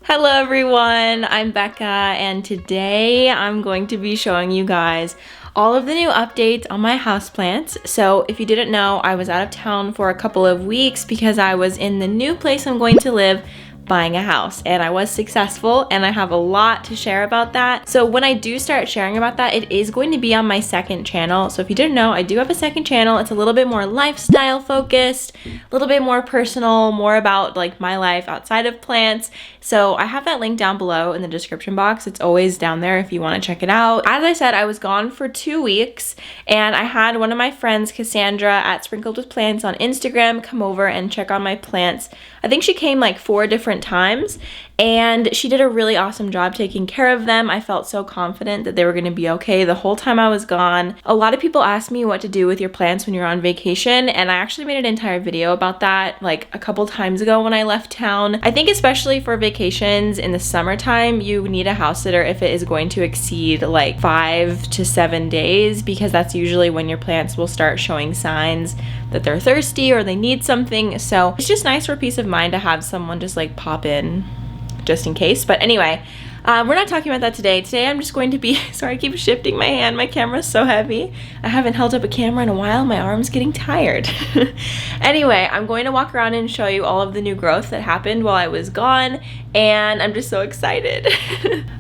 Hello everyone, I'm Becca and today I'm going to be showing you guys all of the new updates on my houseplants. So if you didn't know, I was out of town for a couple of weeks because I was in the new place I'm going to live buying a house, and I was successful and I have a lot to share about that. So when I do start sharing about that, it is going to be on my second channel. So if you didn't know, I do have a second channel. It's a little bit more lifestyle focused, a little bit more personal, more about like my life outside of plants. So I have that link down below in the description box. It's always down there if you want to check it out. As I said, I was gone for 2 weeks and I had one of my friends, Cassandra at Sprinkled with Plants on Instagram, come over and check on my plants. I think she came like 4 different times and she did a really awesome job taking care of them. I felt so confident that they were going to be okay the whole time I was gone. A lot of people ask me what to do with your plants when you're on vacation, and I actually made an entire video about that like a couple times ago when I left town. I think especially for vacations in the summertime, you need a house sitter if it is going to exceed like 5 to 7 days, because that's usually when your plants will start showing signs that they're thirsty or they need something. So it's just nice for peace of mind to have someone just like pop in just in case. But anyway, we're not talking about that today. Today I'm just going to be, sorry I keep shifting my hand, my camera's so heavy. I haven't held up a camera in a while, my arm's getting tired. Anyway, I'm going to walk around and show you all of the new growth that happened while I was gone, and I'm just so excited.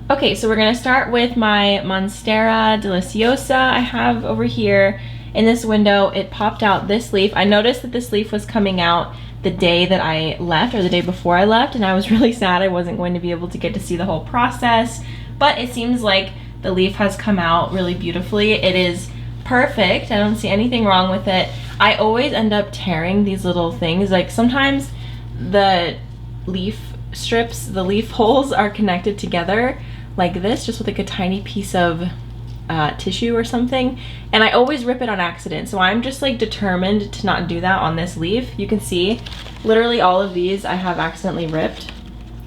Okay, so we're gonna start with my Monstera deliciosa I have over here. In this window, it popped out this leaf. I noticed that this leaf was coming out the day that I left, or the day before I left, and I was really sad I wasn't going to be able to get to see the whole process, but it seems like the leaf has come out really beautifully. It is perfect. I don't see anything wrong with it. I always end up tearing these little things. Like sometimes the leaf strips, the leaf holes are connected together like this, just with like a tiny piece of tissue or something, and I always rip it on accident. So I'm just like determined to not do that on this leaf. You can see literally all of these I have accidentally ripped,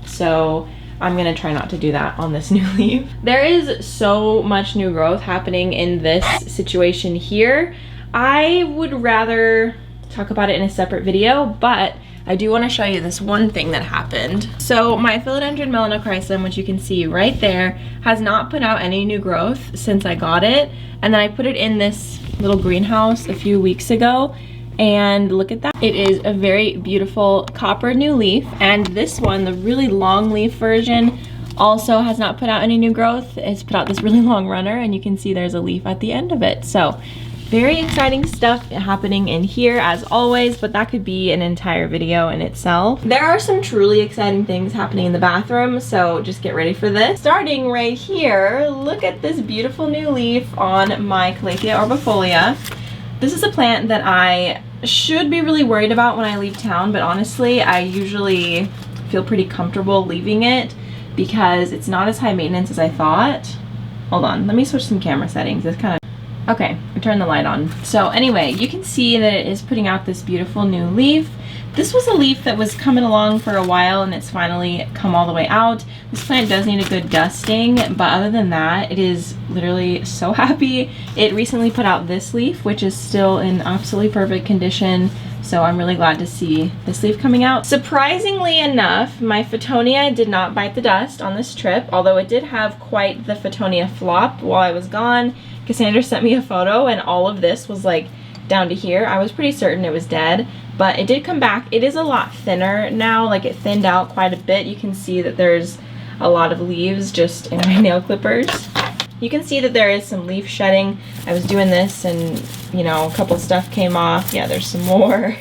so I'm gonna try not to do that on this new leaf. There is so much new growth happening in this situation here. I would rather talk about it in a separate video, but I do want to show you this one thing that happened. So my philodendron melanochrysum, which you can see right there, has not put out any new growth since I got it. And then I put it in this little greenhouse a few weeks ago, and look at that. It is a very beautiful copper new leaf. And this one, the really long leaf version, also has not put out any new growth. It's put out this really long runner, and you can see there's a leaf at the end of it. So very exciting stuff happening in here as always, but that could be an entire video in itself. There are some truly exciting things happening in the bathroom, so just get ready for this. Starting right here, look at this beautiful new leaf on my Calathea orbifolia. This is a plant that I should be really worried about when I leave town, but honestly, I usually feel pretty comfortable leaving it because it's not as high maintenance as I thought. Hold on, let me switch some camera settings. It's kind of okay, I turned the light on. So anyway, you can see that it is putting out this beautiful new leaf. This was a leaf that was coming along for a while, and it's finally come all the way out. This plant does need a good dusting, but other than that, it is literally so happy. It recently put out this leaf, which is still in absolutely perfect condition. So I'm really glad to see this leaf coming out. Surprisingly enough, my Photonia did not bite the dust on this trip, although it did have quite the Photonia flop while I was gone. Cassandra sent me a photo and all of this was like down to here. I was pretty certain it was dead, but it did come back. It is a lot thinner now, like it thinned out quite a bit. You can see that there's a lot of leaves just in my nail clippers. You can see that there is some leaf shedding. I was doing this and, you know, a couple stuff came off. Yeah, there's some more.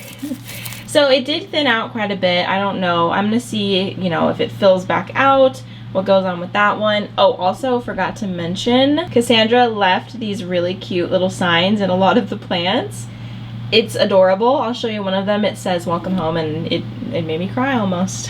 So it did thin out quite a bit. I don't know. I'm gonna see, you know, if it fills back out, what goes on with that one. Oh, also forgot to mention, Cassandra left these really cute little signs in a lot of the plants. It's adorable. I'll show you one of them. It says welcome home, and it made me cry almost.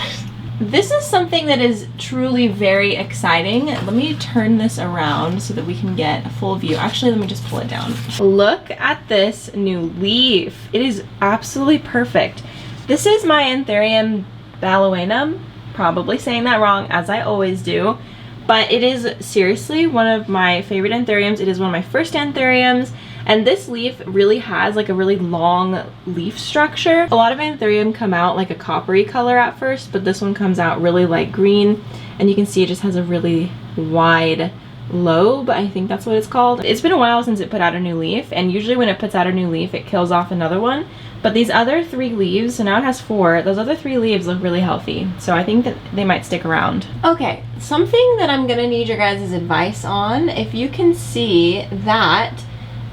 This is something that is truly very exciting. Let me turn this around so that we can get a full view. Actually, let me just pull it down. Look at this new leaf. It is absolutely perfect. This is my Anthurium balloanum. Probably saying that wrong, as I always do, but it is seriously one of my favorite anthuriums. It is one of my first anthuriums, And this leaf really has like a really long leaf structure. A lot of anthurium come out like a coppery color at first, but this one comes out really light green, and you can see it just has a really wide lobe. I think that's what it's called. It's been a while since it put out a new leaf, and usually when it puts out a new leaf, it kills off another one. But these other 3 leaves, so now it has 4, those other 3 leaves look really healthy. So I think that they might stick around. Okay, something that I'm gonna need your guys' advice on. If you can see that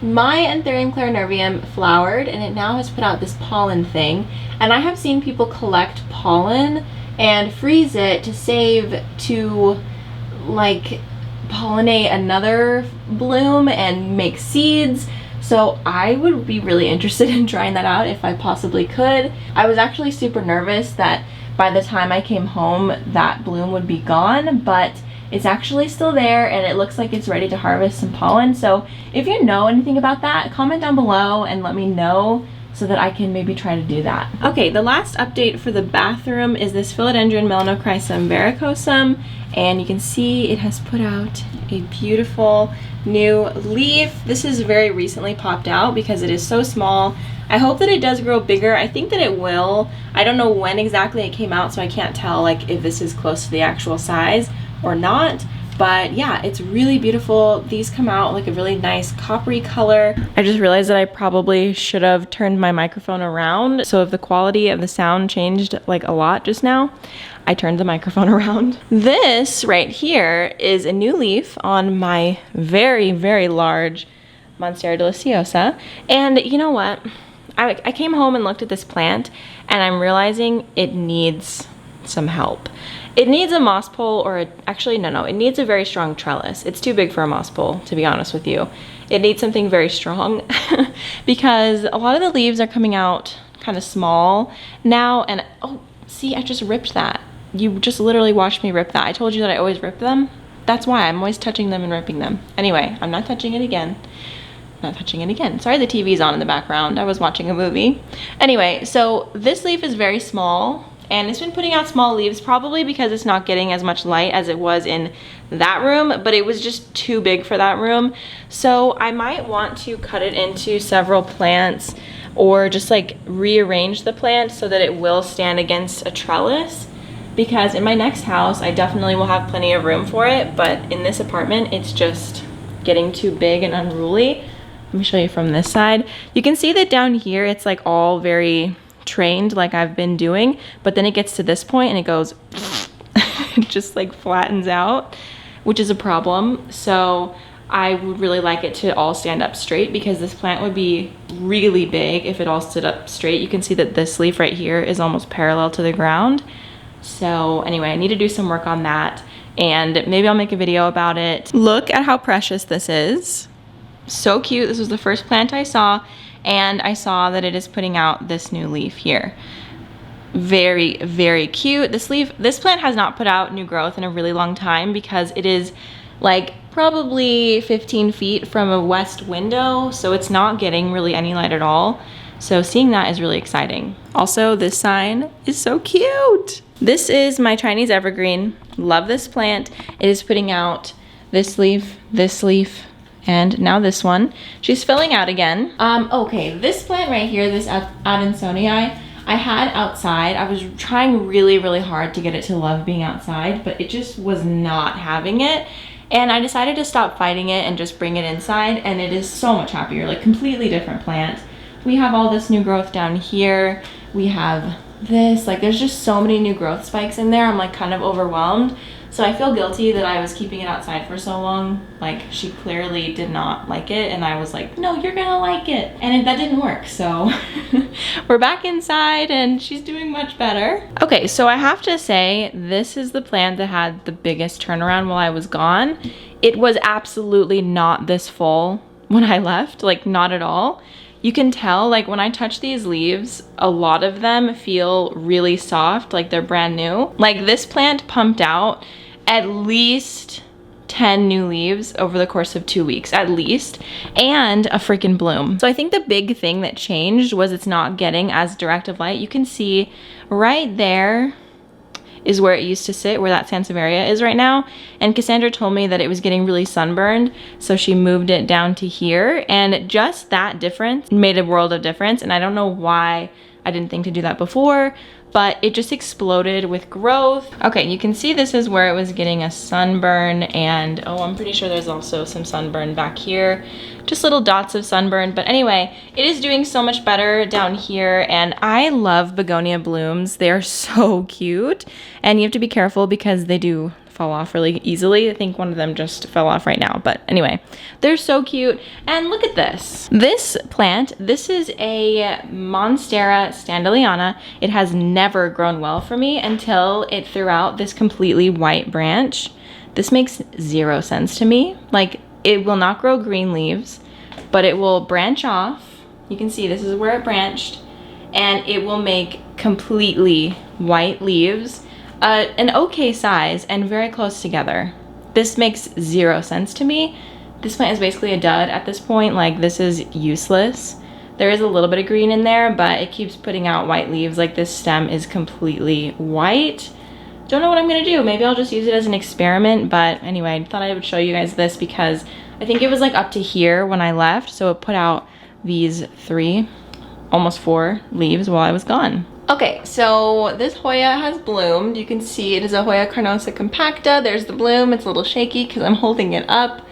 my Anthurium clarinervium flowered, and it now has put out this pollen thing. And I have seen people collect pollen and freeze it to save to like pollinate another bloom and make seeds. So I would be really interested in trying that out if I possibly could. I was actually super nervous that by the time I came home that bloom would be gone, but it's actually still there and it looks like it's ready to harvest some pollen. So if you know anything about that, comment down below and let me know so that I can maybe try to do that. Okay, the last update for the bathroom is this Philodendron Melanochrysum varicosum, and you can see it has put out a beautiful new leaf. This is very recently popped out because it is so small. I hope that it does grow bigger. I think that it will. I don't know when exactly it came out, so I can't tell like if this is close to the actual size or not. But yeah, it's really beautiful. These come out like a really nice coppery color. I just realized that I probably should have turned my microphone around. So if the quality of the sound changed like a lot just now, I turned the microphone around. This right here is a new leaf on my very, very large Monstera deliciosa. And you know what? I came home and looked at this plant and I'm realizing it needs some help. It needs a moss pole, or actually no, it needs a very strong trellis. It's too big for a moss pole, to be honest with you. It needs something very strong because a lot of the leaves are coming out kind of small now. And oh, see, I just ripped that. You just literally watched me rip that. I told you that I always rip them. That's why I'm always touching them and ripping them. Anyway, I'm not touching it again. Not touching it again. Sorry, the TV's on in the background. I was watching a movie. Anyway, so this leaf is very small. And it's been putting out small leaves, probably because it's not getting as much light as it was in that room, but it was just too big for that room. So I might want to cut it into several plants or just like rearrange the plant so that it will stand against a trellis, because in my next house, I definitely will have plenty of room for it, but in this apartment, it's just getting too big and unruly. Let me show you from this side. You can see that down here, it's like all very trained like I've been doing, but then it gets to this point and it goes it just like flattens out, which is a problem. So I would really like it to all stand up straight, because this plant would be really big if it all stood up straight. You can see that this leaf right here is almost parallel to the ground. So anyway, I need to do some work on that, and maybe I'll make a video about it. Look at how precious this is. So cute. This was the first plant I saw, and I saw that it is putting out this new leaf here. Very, very cute. This plant has not put out new growth in a really long time because it is like probably 15 feet from a west window, so it's not getting really any light at all. So seeing that is really exciting. Also, this sign is so cute. This is my Chinese evergreen. Love this plant. It is putting out this leaf, and now this one. She's filling out again. Okay, this plant right here, this Adansonii, I had outside. I was trying really, really hard to get it to love being outside, but it just was not having it. And I decided to stop fighting it and just bring it inside, and it is so much happier, like completely different plant. We have all this new growth down here. We have this, like there's just so many new growth spikes in there. I'm like kind of overwhelmed. So I feel guilty that I was keeping it outside for so long. Like she clearly did not like it, and I was like, no, you're gonna like it. And that didn't work, so we're back inside and she's doing much better. Okay, so I have to say, this is the plant that had the biggest turnaround while I was gone. It was absolutely not this full when I left, like not at all. You can tell, like when I touch these leaves, a lot of them feel really soft, like they're brand new. Like this plant pumped out at least 10 new leaves over the course of 2 weeks, at least, and a freaking bloom. So I think the big thing that changed was it's not getting as direct of light. You can see right there, is where it used to sit, where that Sansevieria is right now. And Cassandra told me that it was getting really sunburned, so she moved it down to here. And just that difference made a world of difference. And I don't know why I didn't think to do that before, but it just exploded with growth. Okay, you can see this is where it was getting a sunburn, and oh, I'm pretty sure there's also some sunburn back here. Just little dots of sunburn, but anyway, it is doing so much better down here, and I love begonia blooms. They are so cute, and you have to be careful because they do fall off really easily. I think one of them just fell off right now, but anyway, they're so cute. And look at this. This plant, this is a monstera standalliana. It has never grown well for me until it threw out this completely white branch. This makes zero sense to me. Like, it will not grow green leaves, but it will branch off. You can see this is where it branched, and it will make completely white leaves. An okay size and very close together. This makes zero sense to me. This plant is basically a dud at this point. Like, this is useless. There is a little bit of green in there, but it keeps putting out white leaves. Like, this stem is completely white. Don't know what I'm gonna do. Maybe I'll just use it as an experiment, but anyway, I thought I would show you guys this because I think it was like up to here when I left, so it put out these 3, almost 4 leaves while I was gone. Okay, so this Hoya has bloomed. You can see it is a Hoya carnosa compacta. There's the bloom. It's a little shaky because I'm holding it up.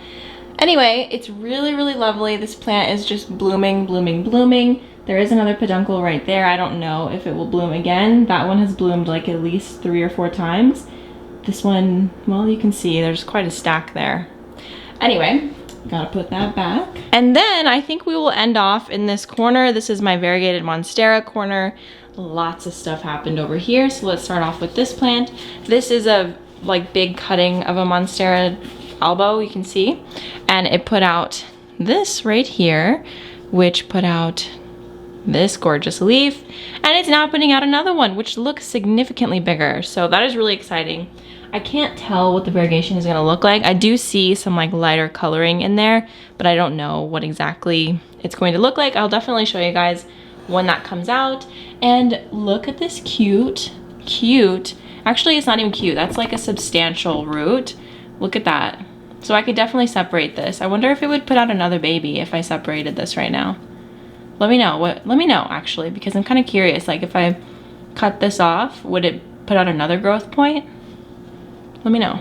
Anyway, it's really, really lovely. This plant is just blooming, blooming, blooming. There is another peduncle right there. I don't know if it will bloom again. That one has bloomed like at least 3 or 4 times. This one, well, you can see there's quite a stack there. Anyway, gotta put that back. And then I think we will end off in this corner. This is my variegated monstera corner. Lots of stuff happened over here, so let's start off with this plant. This is a like big cutting of a monstera albo, you can see, and it put out this right here, which put out this gorgeous leaf, and it's now putting out another one which looks significantly bigger, so that is really exciting. I can't tell what the variegation is going to look like. I do see some like lighter coloring in there, but I don't know what exactly it's going to look like. I'll definitely show you guys when that comes out. And look at this cute, actually it's not even cute, that's like a substantial root. Look at that. So I could definitely separate this. I wonder if it would put out another baby if I separated this right now. Let me know actually, because I'm kind of curious, like if I cut this off, would it put out another growth point? Let me know.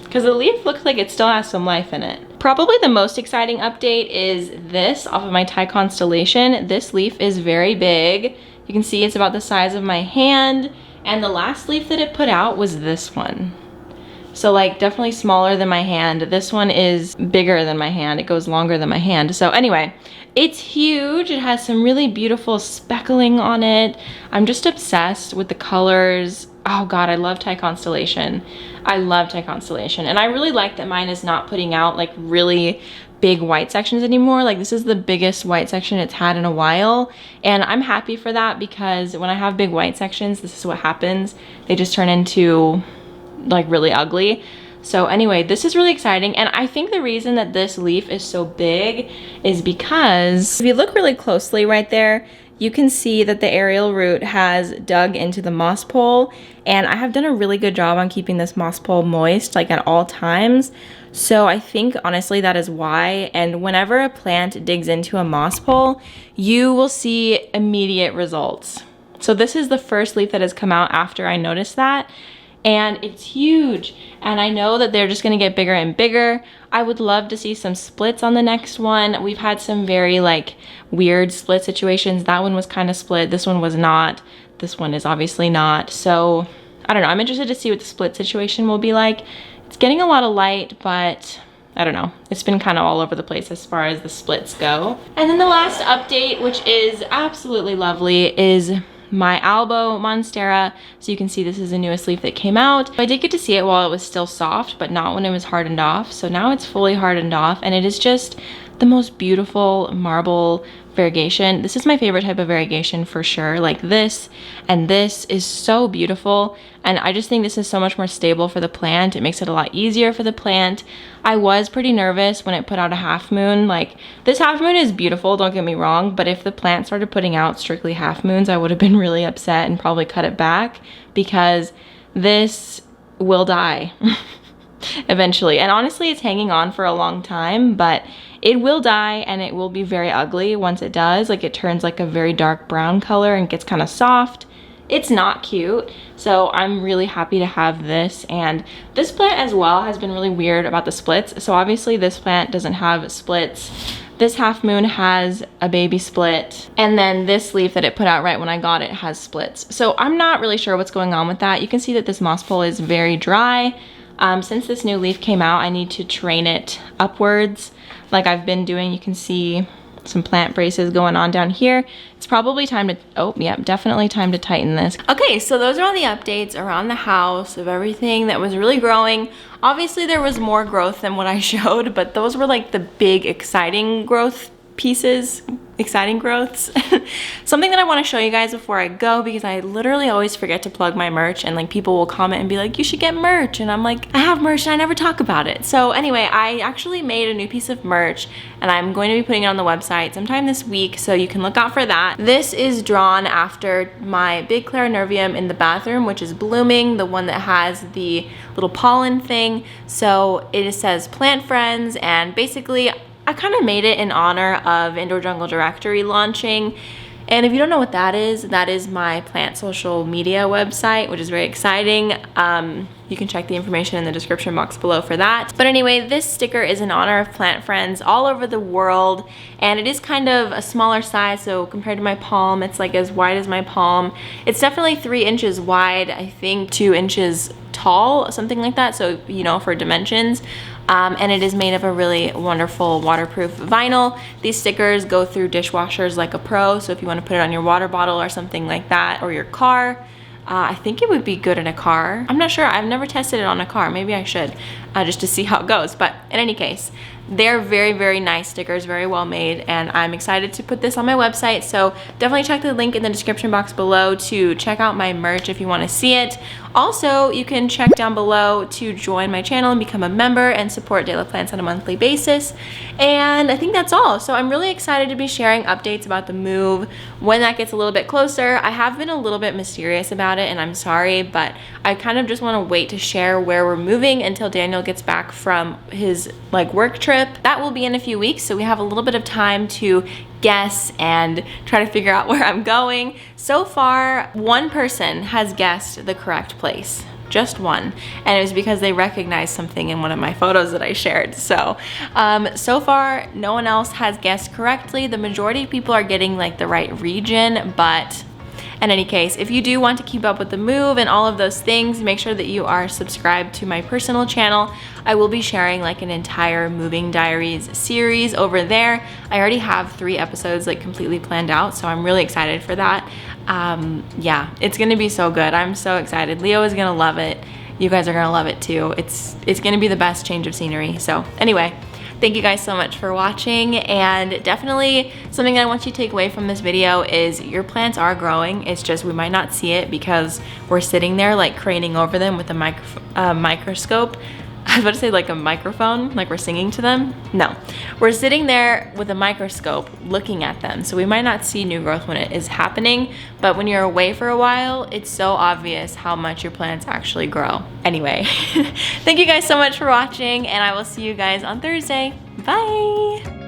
Because the leaf looks like it still has some life in it. Probably the most exciting update is this off of my Thai constellation. This leaf is very big. You can see it's about the size of my hand, and the last leaf that it put out was this one. So like definitely smaller than my hand. This one is bigger than my hand. It goes longer than my hand. So anyway, it's huge. It has some really beautiful speckling on it. I'm just obsessed with the colors. Oh God, I love Thai constellation. I love Thai constellation. And I really like that mine is not putting out like really big white sections anymore. Like this is the biggest white section it's had in a while. And I'm happy for that because when I have big white sections, this is what happens. They just turn into like really ugly. So anyway, this is really exciting. And I think the reason that this leaf is so big is because if you look really closely right there, you can see that the aerial root has dug into the moss pole, and I have done a really good job on keeping this moss pole moist like at all times. So I think honestly that is why, and whenever a plant digs into a moss pole, you will see immediate results. So this is the first leaf that has come out after I noticed that, and it's huge, and I know that they're just gonna get bigger and bigger. I would love to see some splits on the next one. We've had some very like weird split situations. That one was kind of split, this one was not. This one is obviously not. So I don't know, I'm interested to see what the split situation will be like. It's getting a lot of light, but I don't know. It's been kind of all over the place as far as the splits go. And then the last update, which is absolutely lovely, is my albo monstera. So you can see this is the newest leaf that came out. I did get to see it while it was still soft, but not when it was hardened off. So now it's fully hardened off, and it is just the most beautiful marble variegation. This is my favorite type of variegation for sure. Like this and this is so beautiful, and I just think this is so much more stable for the plant. It makes it a lot easier for the plant. I was pretty nervous when it put out a half moon. Like this half moon is beautiful, don't get me wrong, but if the plant started putting out strictly half moons, I would have been really upset and probably cut it back, because this will die eventually. And honestly, it's hanging on for a long time, but it will die and it will be very ugly once it does. Like it turns like a very dark brown color and gets kind of soft. It's not cute. So I'm really happy to have this. And this plant as well has been really weird about the splits. So obviously this plant doesn't have splits. This half moon has a baby split, and then this leaf that it put out right when I got it has splits. So I'm not really sure what's going on with that. You can see that this moss pole is very dry. Since this new leaf came out, I need to train it upwards like I've been doing. You can see some plant braces going on down here. It's probably time to, oh yeah, definitely time to tighten this. Okay, so those are all the updates around the house of everything that was really growing. Obviously there was more growth than what I showed, but those were like the big exciting growth pieces, exciting growths. Something that I want to show you guys before I go, because I literally always forget to plug my merch, and like people will comment and be like, you should get merch, and I'm like, I have merch and I never talk about it. So anyway, I actually made a new piece of merch and I'm going to be putting it on the website sometime this week, so you can look out for that. This is drawn after my big clarinervium in the bathroom, which is blooming, the one that has the little pollen thing. So it says plant friends, and basically I kind of made it in honor of Indoor Jungle Directory launching. And if you don't know what that is my plant social media website, which is very exciting. You can check the information in the description box below for that. But anyway, this sticker is in honor of plant friends all over the world, and it is kind of a smaller size, so compared to my palm, it's like as wide as my palm. It's definitely 3 inches wide, I think 2 inches tall, something like that, so you know, for dimensions. And it is made of a really wonderful waterproof vinyl. These stickers go through dishwashers like a pro, so if you want to put it on your water bottle or something like that, or your car, I think it would be good in a car. I'm not sure, I've never tested it on a car, maybe I should, just to see how it goes. But in any case, they're very, very nice stickers, very well made, and I'm excited to put this on my website. So definitely check the link in the description box below to check out my merch if you want to see it. Also, you can check down below to join my channel and become a member and support De La Plants on a monthly basis. And I think that's all. So I'm really excited to be sharing updates about the move when that gets a little bit closer. I have been a little bit mysterious about it, and I'm sorry, but I kind of just want to wait to share where we're moving until Daniel gets back from his like work trip. That will be in a few weeks, so we have a little bit of time to guess and try to figure out where I'm going. So far, one person has guessed the correct place. Just one, and it was because they recognized something in one of my photos that I shared. So so far no one else has guessed correctly. The majority of people are getting like the right region, but in any case, if you do want to keep up with the move and all of those things, make sure that you are subscribed to my personal channel. I will be sharing like an entire moving diaries series over there. I already have 3 episodes like completely planned out, so I'm really excited for that. Yeah, it's gonna be so good. I'm so excited. Leo is gonna love it. You guys are gonna love it too. It's gonna be the best change of scenery. So anyway, thank you guys so much for watching, and definitely something that I want you to take away from this video is your plants are growing. It's just we might not see it because we're sitting there like craning over them with a microscope. I was about to say like a microphone, like we're singing to them. No, we're sitting there with a microscope looking at them. So we might not see new growth when it is happening, but when you're away for a while, it's so obvious how much your plants actually grow. Anyway, thank you guys so much for watching, and I will see you guys on Thursday. Bye.